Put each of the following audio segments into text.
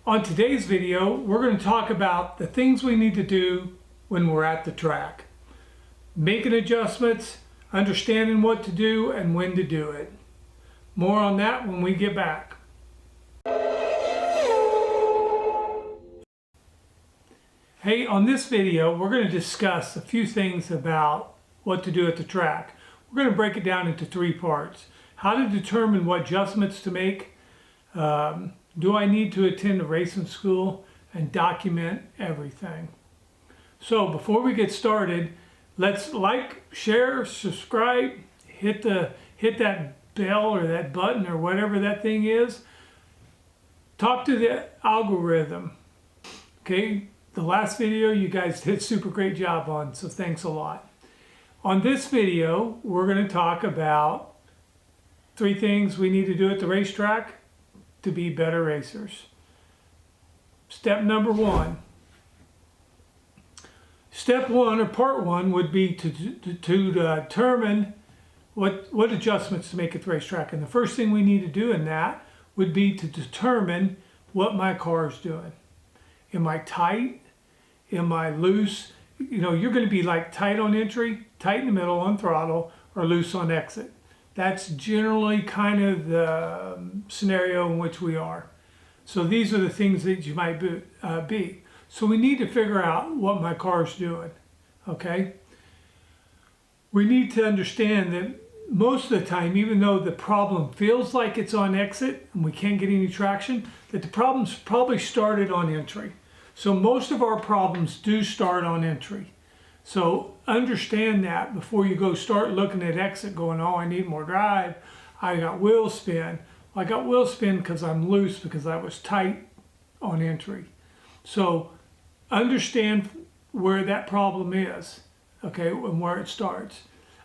On today's video, we're going to talk about the things we need to do when we're at the track. Making adjustments, understanding what to do and when to do it. More on that when we get back. Hey, on this video, we're going to discuss a few things about what to do at the track. We're going to break it down into three parts. How to determine what adjustments to make. Do I need to attend a racing school, and document everything. So before we get started, let's like, share, subscribe, hit that bell or that button or whatever that thing is. Talk to the algorithm. Okay, the last video you guys did a super great job on, so thanks a lot. On this video, we're going to talk about 3 things we need to do at the racetrack to be better racers. Step number 1. Step 1 or part 1 would be to determine what adjustments to make at the racetrack. And the first thing we need to do in that would be to determine what my car is doing. Am I tight? Am I loose? You know, you're going to be like tight on entry, tight in the middle on throttle, or loose on exit. That's generally kind of the scenario in which we are. So these are the things that you might be. So we need to figure out what my car is doing, okay? We need to understand that most of the time, even though the problem feels like it's on exit and we can't get any traction, that the problem's probably started on entry. So most of our problems do start on entry. So understand that before you go start looking at exit going, oh, I need more drive. I got wheel spin. Well, I got wheel spin because I'm loose because I was tight on entry. So understand where that problem is, okay, and where it starts.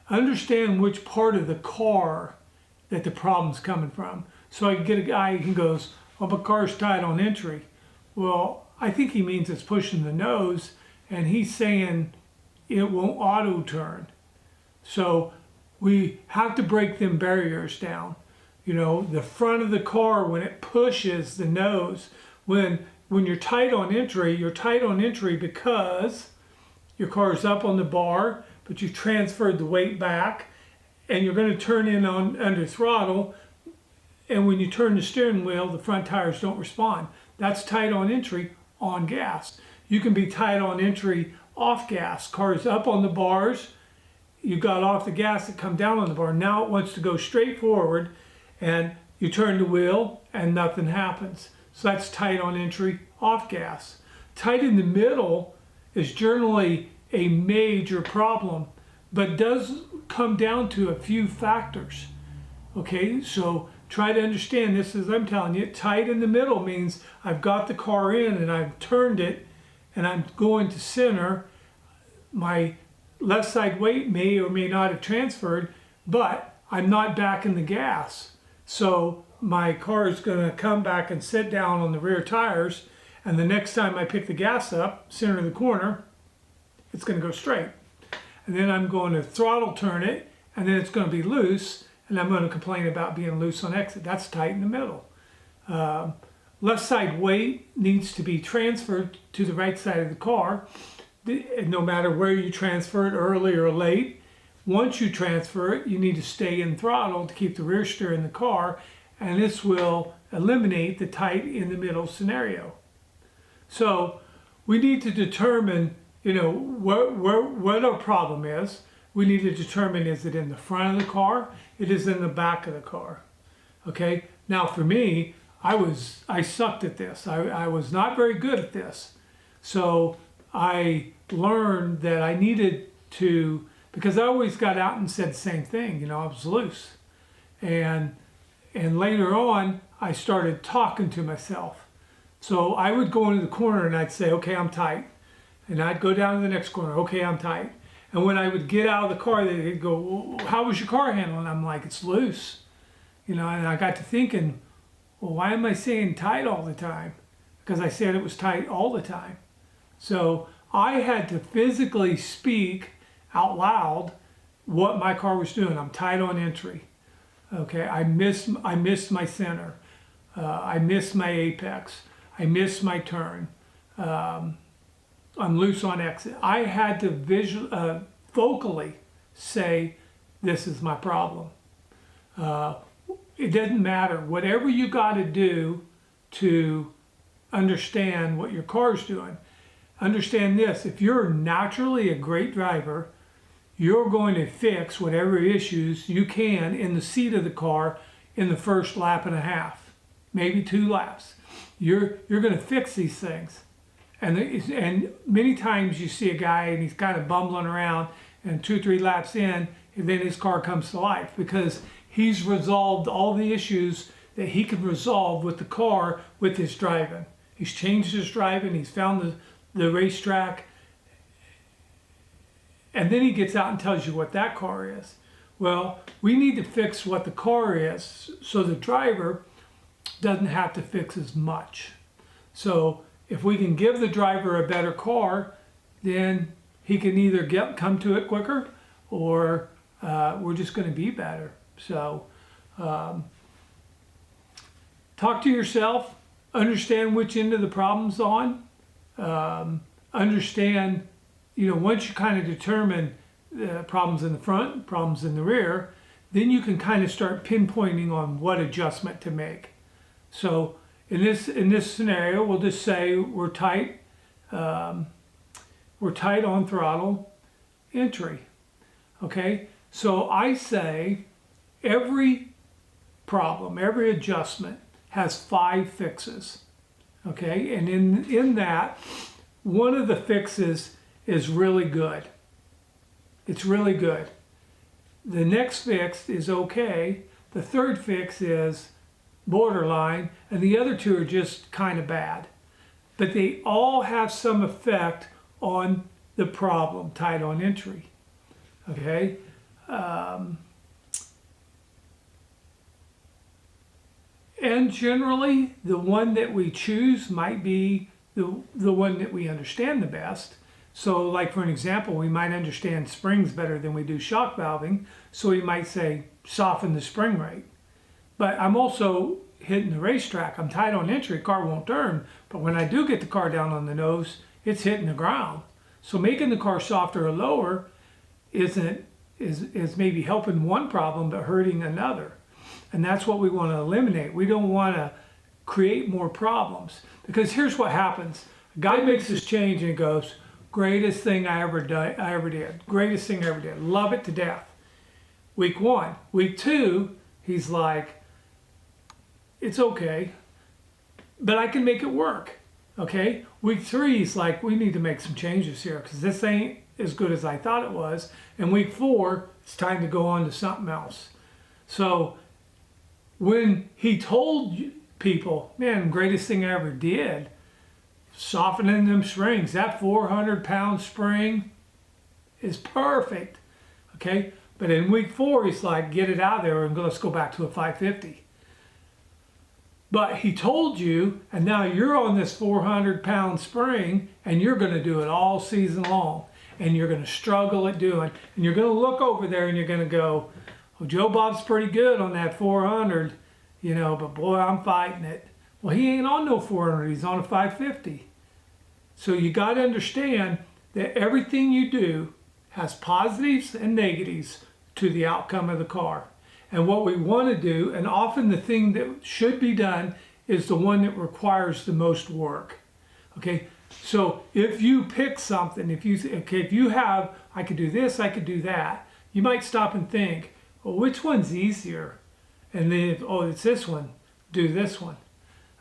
Understand which part of the car that the problem's coming from. So I can get a guy who goes, well, my car's tight on entry. Well, I think he means it's pushing the nose, and he's saying it won't auto turn. So we have to break them barriers down. You know, the front of the car, when it pushes the nose, when you're tight on entry because your car is up on the bar, but you've transferred the weight back, and you're going to turn in on under throttle, and when you turn the steering wheel, the front tires don't respond. That's tight on entry on gas. You can be tight on entry off gas. Car's up on the bars, you got off the gas, it come down on the bar. Now it wants to go straight forward, and you turn the wheel and nothing happens. So that's tight on entry off gas. Tight in the middle is generally a major problem, but does come down to a few factors. Okay, so try to understand this as I'm telling you. Tight in the middle means I've got the car in and I've turned it and I'm going to center. My left side weight may or may not have transferred, but I'm not back in the gas. So my car is going to come back and sit down on the rear tires, and the next time I pick the gas up, center of the corner, it's going to go straight. And then I'm going to throttle turn it, and then it's going to be loose, and I'm going to complain about being loose on exit. That's tight in the middle. Left side weight needs to be transferred to the right side of the car, no matter where you transfer it, early or late. Once you transfer it, you need to stay in throttle to keep the rear steer in the car, and this will eliminate the tight in the middle scenario. So we need to determine, you know, what our problem is. We need to determine, is it in the front of the car? It is in the back of the car. Okay, now for me, I sucked at this. I was not very good at this. So I learned that I needed to, because I always got out and said the same thing, you know, I was loose. And later on, I started talking to myself. So I would go into the corner and I'd say, okay, I'm tight. And I'd go down to the next corner, okay, I'm tight. And when I would get out of the car, they'd go, well, how was your car handling? I'm like, it's loose. You know, and I got to thinking, well, why am I saying tight all the time? Because I said it was tight all the time. So I had to physically speak out loud what my car was doing. I'm tight on entry. Okay, I missed my center. I missed my apex. I missed my turn. I'm loose on exit. I had to vocally say, this is my problem. It doesn't matter. Whatever you got to do to understand what your car's doing. Understand this, if you're naturally a great driver, you're going to fix whatever issues you can in the seat of the car in the first lap and a half, maybe 2 laps. You're going to fix these things. And many times you see a guy and he's kind of bumbling around, and 2 or 3 laps in, and then his car comes to life because he's resolved all the issues that he can resolve with the car with his driving. He's changed his driving, he's found the racetrack, and then he gets out and tells you what that car is. Well, we need to fix what the car is so the driver doesn't have to fix as much. So if we can give the driver a better car, then he can either come to it quicker, or we're just going to be better. So talk to yourself, understand which end of the problem's on, understand, once you kind of determine the problems in the front, problems in the rear, then you can kind of start pinpointing on what adjustment to make. So in this scenario, we'll just say we're tight on throttle entry. Okay, so I say every problem, every adjustment has 5 fixes. Okay, and in that, one of the fixes is really good. It's really good. The next fix is okay. The third fix is borderline, and the other 2 are just kind of bad. But they all have some effect on the problem, tight on entry. Okay? And generally, the one that we choose might be the one that we understand the best. So like for an example, we might understand springs better than we do shock valving. So we might say, soften the spring rate. But I'm also hitting the racetrack. I'm tight on entry, car won't turn. But when I do get the car down on the nose, it's hitting the ground. So making the car softer or lower is maybe helping one problem, but hurting another. And that's what we want to eliminate. We don't want to create more problems. Because here's what happens. A guy makes this change and he goes, greatest thing I ever did. Greatest thing I ever did. Love it to death. Week 1. Week 2, he's like, it's okay, but I can make it work. Okay? Week 3, he's like, we need to make some changes here because this ain't as good as I thought it was. And week 4, it's time to go on to something else. So when he told people, man, greatest thing I ever did, softening them springs, that 400-pound spring is perfect. Okay? But in week 4, he's like, get it out of there and let's go back to a 550. But he told you, and now you're on this 400-pound spring, and you're going to do it all season long. And you're going to struggle at doing, and you're going to look over there and you're going to go, well, Joe Bob's pretty good on that 400, but boy, I'm fighting it. Well, he ain't on no 400, he's on a 550. So you got to understand that everything you do has positives and negatives to the outcome of the car. And what we want to do, and often the thing that should be done, is the one that requires the most work. Okay, so if you pick something, if you have, I could do this, I could do that, you might stop and think, well, which one's easier? And then, it's this one, do this one.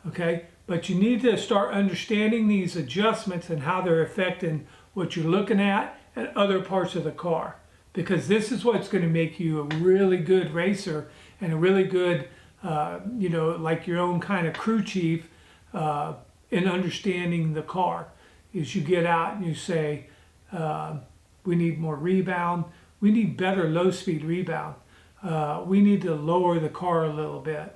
Okay, but you need to start understanding these adjustments and how they're affecting what you're looking at and other parts of the car. Because this is what's going to make you a really good racer and a really good, like your own kind of crew chief in understanding the car. Is you get out and you say, we need more rebound. We need better low-speed rebound. We need to lower the car a little bit.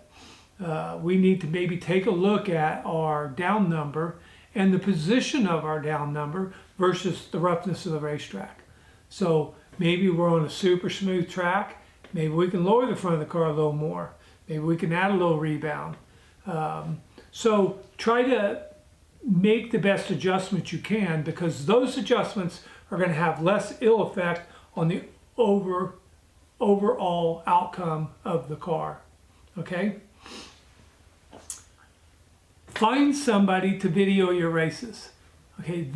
We need to maybe take a look at our down number and the position of our down number versus the roughness of the racetrack. So maybe we're on a super smooth track. Maybe we can lower the front of the car a little more. Maybe we can add a little rebound. So try to make the best adjustments you can, because those adjustments are going to have less ill effect on the overall outcome of the car. Okay? Find somebody to video your races. Okay,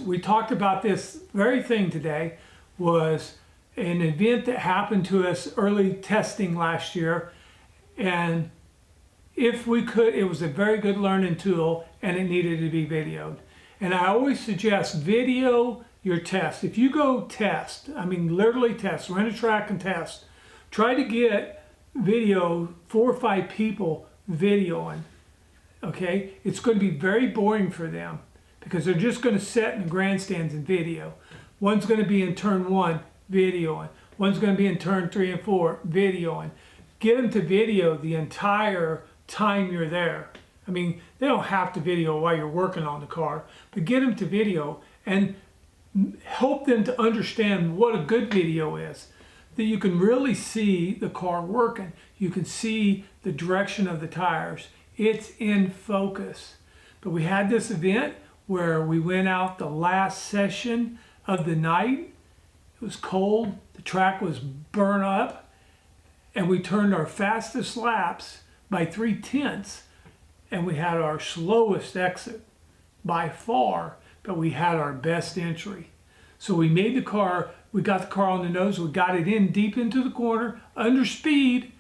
we talked about this very thing today, was an event that happened to us early testing last year, and if we could, it was a very good learning tool, and it needed to be videoed. And I always suggest video your test. If you go test, I mean literally test, rent a track and test, try to get video, 4 or 5 people videoing. Okay, it's going to be very boring for them because they're just going to sit in the grandstands and video. One's going to be in turn 1 videoing. One's going to be in turn 3 and 4 videoing. Get them to video the entire time you're there. I mean, they don't have to video while you're working on the car, but get them to video and help them to understand what a good video is. That you can really see the car working. You can see the direction of the tires. It's in focus. But we had this event where we went out the last session of the night. It was cold, the track was burnt up, and we turned our fastest laps by 3/10, and we had our slowest exit by far, but we had our best entry. So we made the car, we got the car on the nose, we got it in deep into the corner, under speed,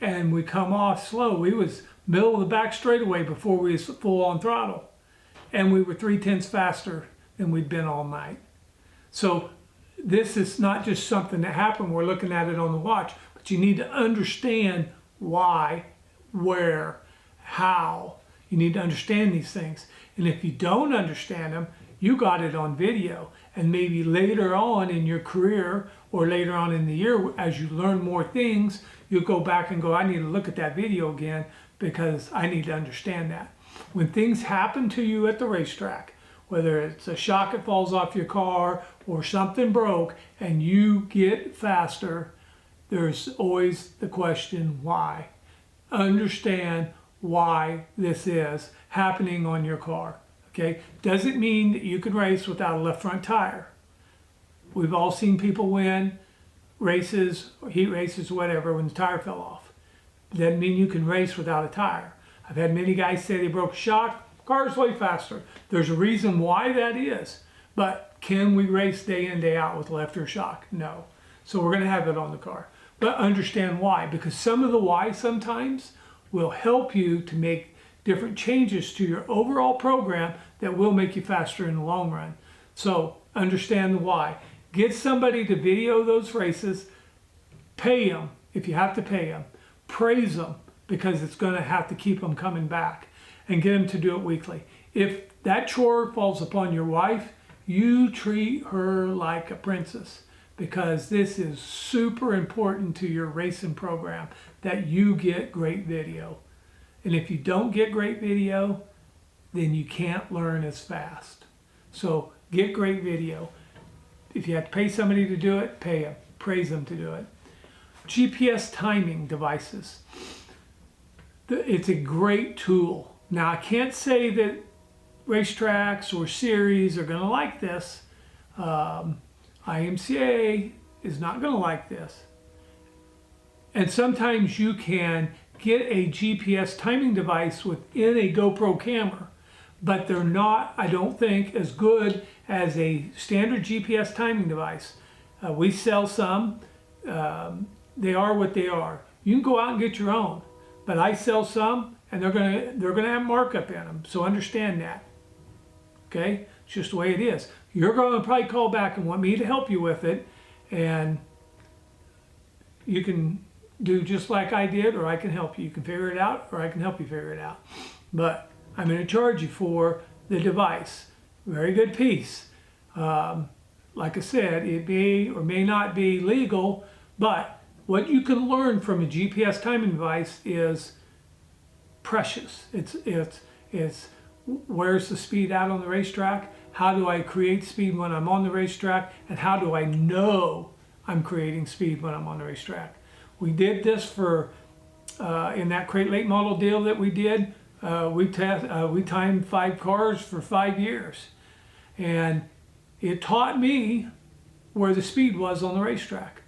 and we come off slow. We was middle of the back straightaway before we was full on throttle. And we were 3/10 faster than we'd been all night. So this is not just something that happened, we're looking at it on the watch, but you need to understand why, where, how. You need to understand these things. And if you don't understand them, you got it on video. And maybe later on in your career or later on in the year, as you learn more things, you'll go back and go, I need to look at that video again because I need to understand that. When things happen to you at the racetrack, whether it's a shock that falls off your car or something broke and you get faster, there's always the question, why? Understand why this is happening on your car. Okay, doesn't mean that you can race without a left front tire. We've all seen people win races, heat races, whatever, when the tire fell off. Doesn't mean you can race without a tire. I've had many guys say they broke a shock, car's way faster. There's a reason why that is, but can we race day in, day out with left rear shock? No. So we're going to have it on the car. But understand why, because some of the why sometimes will help you to make different changes to your overall program that will make you faster in the long run. So understand the why. Get somebody to video those races, pay them if you have to pay them, praise them because it's going to have to keep them coming back, and get them to do it weekly. If that chore falls upon your wife, you treat her like a princess, because this is super important to your racing program that you get great video. And if you don't get great video, then you can't learn as fast. So get great video. If you have to pay somebody to do it, pay them. Praise them to do it. GPS timing devices. It's a great tool. Now I can't say that racetracks or series are going to like this. IMCA is not going to like this. And sometimes you can get a GPS timing device within a GoPro camera, but they're not, I don't think, as good as a standard GPS timing device. We sell some. They are what they are. You can go out and get your own, but I sell some, and they're gonna have markup in them. So understand that. Okay, it's just the way it is. You're going to probably call back and want me to help you with it, and you can do just like I did, or I can help you. You can figure it out, or I can help you figure it out. But I'm going to charge you for the device. Very good piece. Like I said, it may or may not be legal, but what you can learn from a GPS timing device is precious. It's where's the speed out on the racetrack? How do I create speed when I'm on the racetrack? And how do I know I'm creating speed when I'm on the racetrack? We did this for, in that crate late model deal that we did, we timed 5 cars for 5 years, and it taught me where the speed was on the racetrack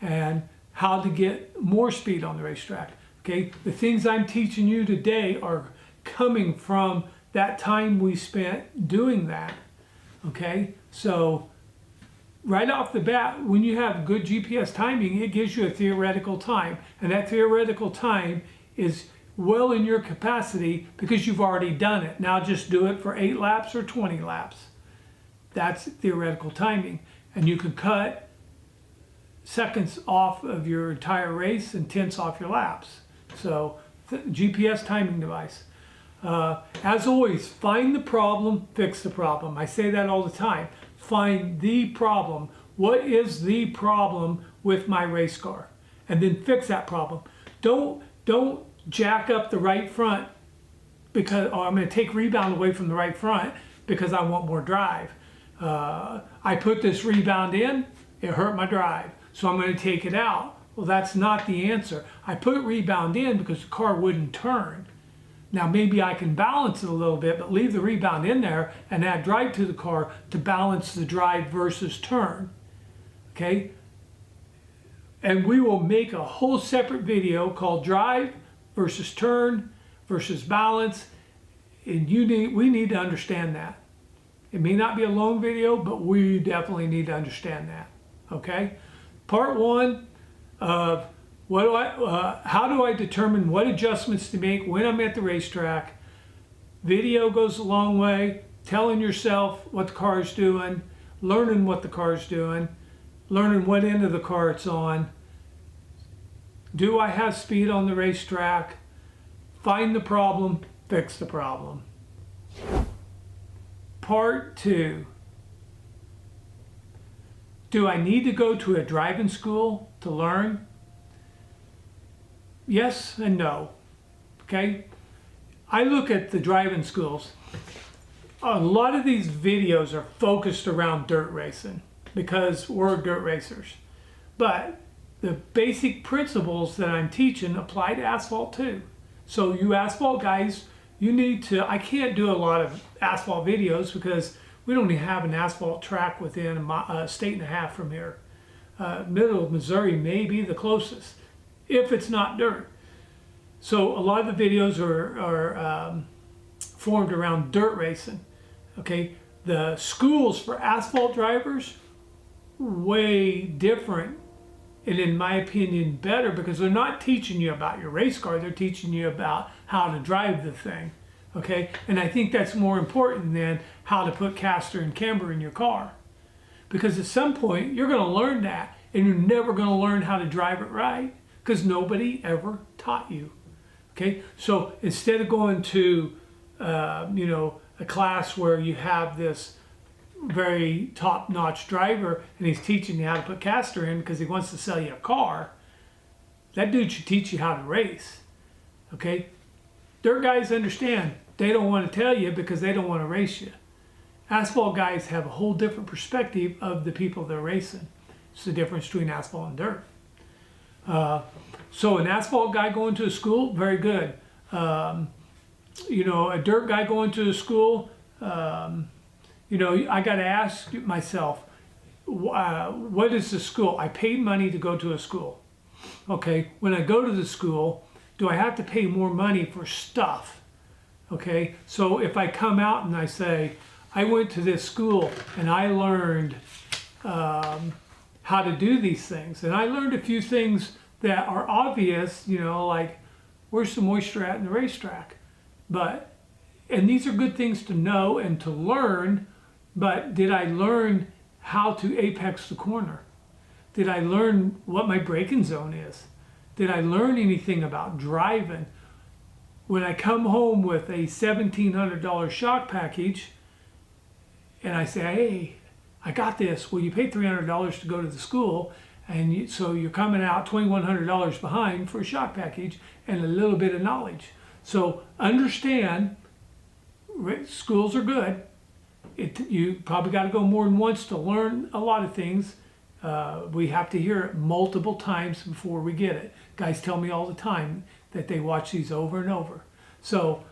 and how to get more speed on the racetrack. Okay, the things I'm teaching you today are coming from that time we spent doing that. Okay, so right off the bat, when you have good GPS timing, it gives you a theoretical time, and that theoretical time is well in your capacity because you've already done it. Now just do it for 8 laps or 20 laps. That's theoretical timing, and you can cut seconds off of your entire race and tenths off your laps. So GPS timing device. As always, find the problem, fix the problem. I say that all the time. Find the problem. What is the problem with my race car? And then fix that problem. Don't jack up the right front because I'm going to take rebound away from the right front because I want more drive. I put this rebound in, it hurt my drive, so I'm going to take it out. Well, that's not the answer. I put rebound in because the car wouldn't turn. Now maybe I can balance it a little bit, but leave the rebound in there and add drive to the car to balance the drive versus turn. Okay? And we will make a whole separate video called drive versus turn versus balance. And we need to understand that. It may not be a long video, but we definitely need to understand that. Okay? Part 1 of how do I determine what adjustments to make when I'm at the racetrack. Video goes a long way. Telling yourself what the car is doing, learning what the car is doing, learning what end of the car it's on. Do I have speed on the racetrack? Find the problem, fix the problem. Part 2. Do I need to go to a driving school to learn? Yes and no. Okay? I look at the driving schools. A lot of these videos are focused around dirt racing because we're dirt racers. But the basic principles that I'm teaching apply to asphalt too. So you asphalt guys, you need to, I can't do a lot of asphalt videos because we don't even have an asphalt track within a state and a half from here. Middle of Missouri may be the closest, if it's not dirt. So a lot of the videos are formed around dirt racing. Okay, the schools for asphalt drivers, way different, and in my opinion better, because they're not teaching you about your race car, they're teaching you about how to drive the thing. Okay, and I think that's more important than how to put caster and camber in your car, because at some point you're going to learn that, and you're never going to learn how to drive it right because nobody ever taught you. Okay, so instead of going to a class where you have this very top-notch driver and he's teaching you how to put caster in because he wants to sell you a car, that dude should teach you how to race. Okay, dirt guys understand. They don't want to tell you because they don't want to race you. Asphalt guys have a whole different perspective of the people they're racing. It's the difference between asphalt and dirt. So an asphalt guy going to a school, very good. A dirt guy going to a school, I got to ask myself, what is the school? I paid money to go to a school. Okay, when I go to the school, do I have to pay more money for stuff? Okay, so if I come out and I say, I went to this school and I learned how to do these things, and I learned a few things that are obvious, like where's the moisture at in the racetrack? And these are good things to know and to learn, but did I learn how to apex the corner? Did I learn what my braking zone is? Did I learn anything about driving? When I come home with a $1,700 shock package and I say, hey, I got this. Well, you paid $300 to go to the school, and so you're coming out $2,100 behind for a shock package and a little bit of knowledge. So understand, schools are good. You probably got to go more than once to learn a lot of things. We have to hear it multiple times before we get it. Guys tell me all the time that they watch these over and over. So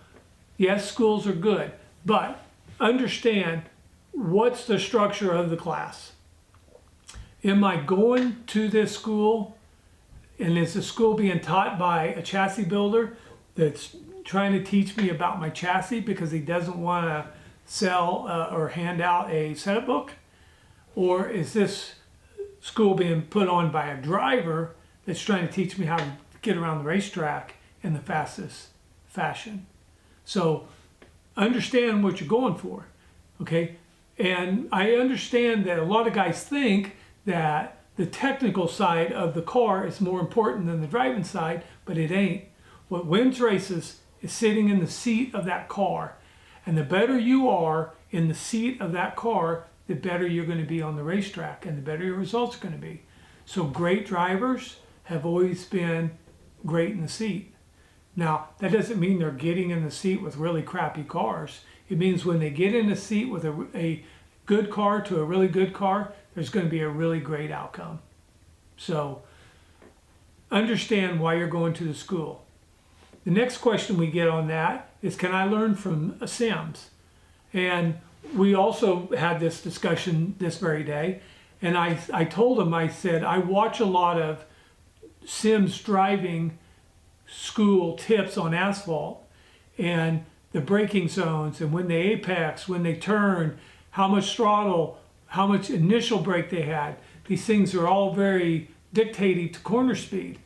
Yes, schools are good, but understand what's the structure of the class. Am I going to this school and is the school being taught by a chassis builder that's trying to teach me about my chassis because he doesn't want to sell or hand out a setup book? Or is this school being put on by a driver that's trying to teach me how to get around the racetrack in the fastest fashion? So understand what you're going for, okay? And I understand that a lot of guys think that the technical side of the car is more important than the driving side, but it ain't. What wins races is sitting in the seat of that car. And the better you are in the seat of that car, the better you're going to be on the racetrack and the better your results are going to be. So great drivers have always been great in the seat. Now, that doesn't mean they're getting in the seat with really crappy cars. It means when they get in the seat with a good car to a really good car, there's going to be a really great outcome. So understand why you're going to the school. The next question we get on that is, can I learn from Sims? And we also had this discussion this very day. And I told him, I said, I watch a lot of Sims driving school tips on asphalt and the braking zones and when they apex, when they turn, how much throttle, how much initial brake they had. These things are all very dictated to corner speed.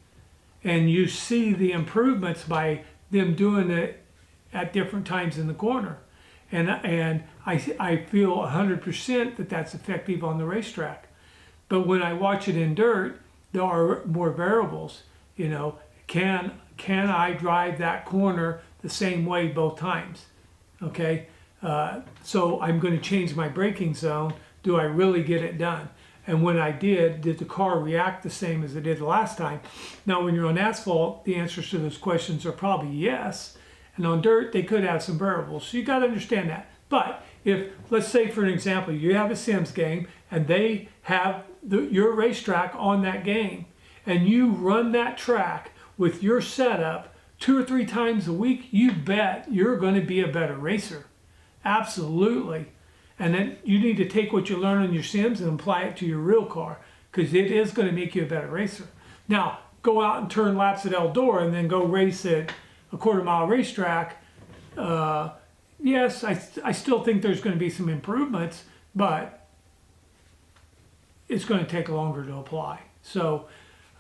And you see the improvements by them doing it at different times in the corner. And I feel 100% that that's effective on the racetrack. But when I watch it in dirt, there are more variables. You know, can I drive that corner the same way both times? Okay, so I'm going to change my braking zone. Do I really get it done? And when I did the car react the same as it did the last time? Now, when you're on asphalt, the answers to those questions are probably yes. And on dirt, they could have some variables. So you got to understand that. But if, let's say for an example, you have a Sims game and they have your racetrack on that game and you run that track with your setup 2 or 3 times a week, you bet you're going to be a better racer. Absolutely. And then you need to take what you learn on your Sims and apply it to your real car because it is going to make you a better racer. Now, go out and turn laps at Eldora and then go race at a quarter-mile racetrack. Yes, I still think there's going to be some improvements, but it's going to take longer to apply. So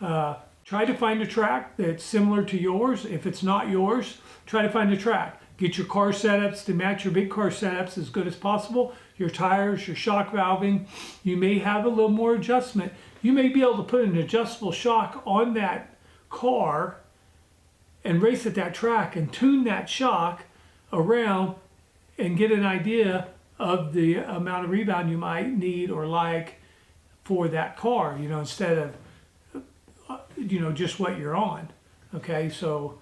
try to find a track that's similar to yours. If it's not yours, try to find a track. Get your car setups to match your big car setups as good as possible. Your tires, your shock valving. You may have a little more adjustment. You may be able to put an adjustable shock on that car and race at that track and tune that shock around and get an idea of the amount of rebound you might need or like for that car, you know, instead of, you know, just what you're on. Okay, so,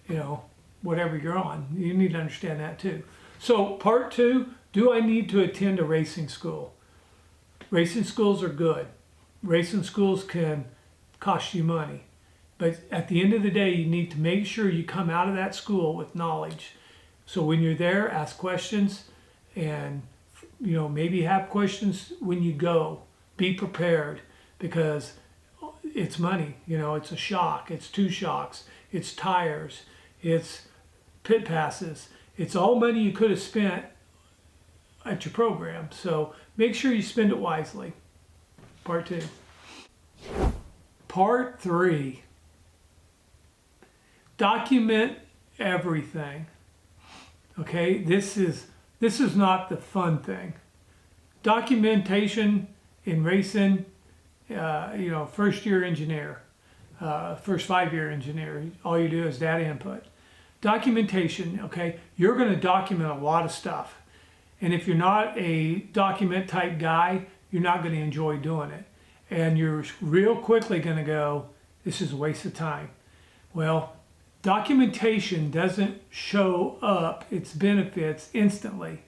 you know, whatever you're on, you need to understand that too. So part 2, do I need to attend a racing school? Racing schools are good. Racing schools can cost you money. But at the end of the day, you need to make sure you come out of that school with knowledge. So when you're there, ask questions and, you know, maybe have questions when you go. Be prepared because it's money. You know, it's a shock, it's 2 shocks, it's tires, it's pit passes. It's all money you could have spent at your program. So make sure you spend it wisely. Part 2. Part 3. Document everything. Okay, this is not the fun thing. Documentation in racing, you know, first year engineer, first 5-year engineer, all you do is data input. Documentation, okay, you're going to document a lot of stuff. And if you're not a document type guy, you're not going to enjoy doing it. And you're real quickly going to go, this is a waste of time. Well, documentation doesn't show up its benefits instantly.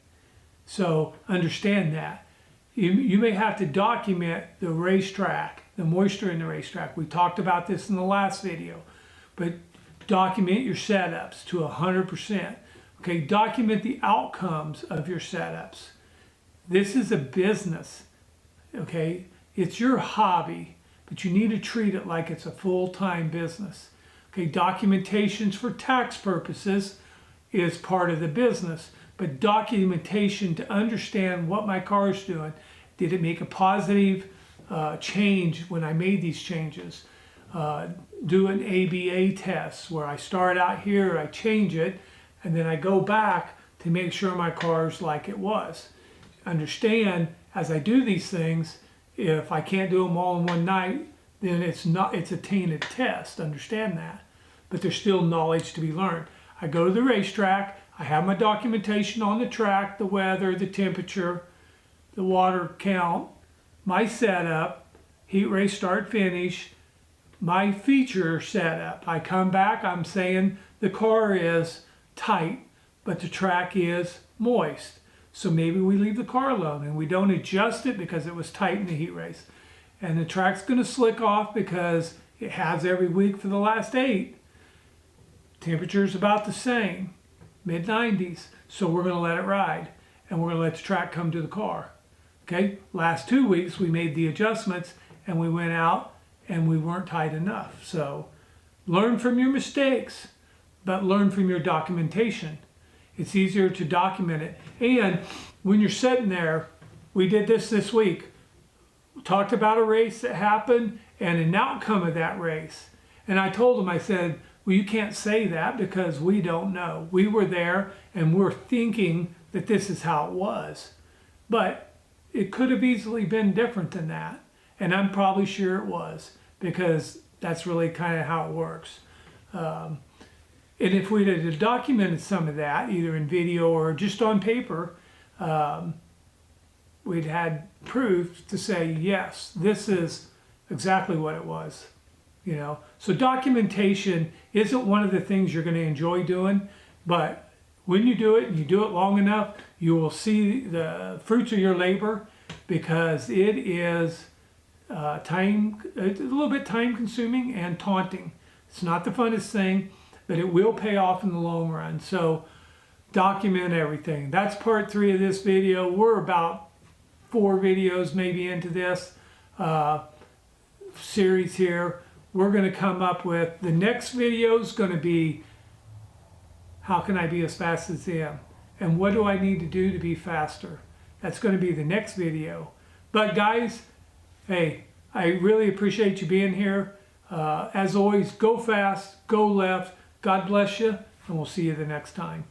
So understand that. You may have to document the racetrack, the moisture in the racetrack. We talked about this in the last video. But document your setups to 100%. Okay, document the outcomes of your setups. This is a business, okay? It's your hobby, but you need to treat it like it's a full-time business. Okay, documentations for tax purposes is part of the business, but documentation to understand what my car is doing. Did it make a positive change when I made these changes? Do an ABA test where I start out here, I change it, and then I go back to make sure my car's like it was. Understand, as I do these things, if I can't do them all in one night, then it's a tainted test. Understand that. But there's still knowledge to be learned. I go to the racetrack, I have my documentation on the track, the weather, the temperature, the water count, my setup, heat race start finish, my feature setup. I come back, I'm saying the car is tight, but the track is moist. So maybe we leave the car alone and we don't adjust it because it was tight in the heat race. And the track's going to slick off because it has every week for the last 8. Temperature's about the same, mid-90s. So we're going to let it ride and we're going to let the track come to the car. Okay, last 2 weeks we made the adjustments and we went out and we weren't tight enough. So learn from your mistakes, but learn from your documentation. It's easier to document it. And when you're sitting there, we did this week. We talked about a race that happened and an outcome of that race. And I told him, I said, well, you can't say that because we don't know. We were there and we're thinking that this is how it was. But it could have easily been different than that. And I'm probably sure it was because that's really kind of how it works. And if we'd have documented some of that, either in video or just on paper, we'd had proof to say, yes, this is exactly what it was. You know, so documentation isn't one of the things you're going to enjoy doing, but when you do it and you do it long enough, you will see the fruits of your labor because it is a little bit time consuming and taunting. It's not the funnest thing, but it will pay off in the long run. So document everything. That's part 3 of this video. We're about 4 videos maybe into this series here. We're going to come up with, the next video is going to be, how can I be as fast as them? And what do I need to do to be faster? That's going to be the next video. But guys, hey, I really appreciate you being here. As always, go fast, go left. God bless you, and we'll see you the next time.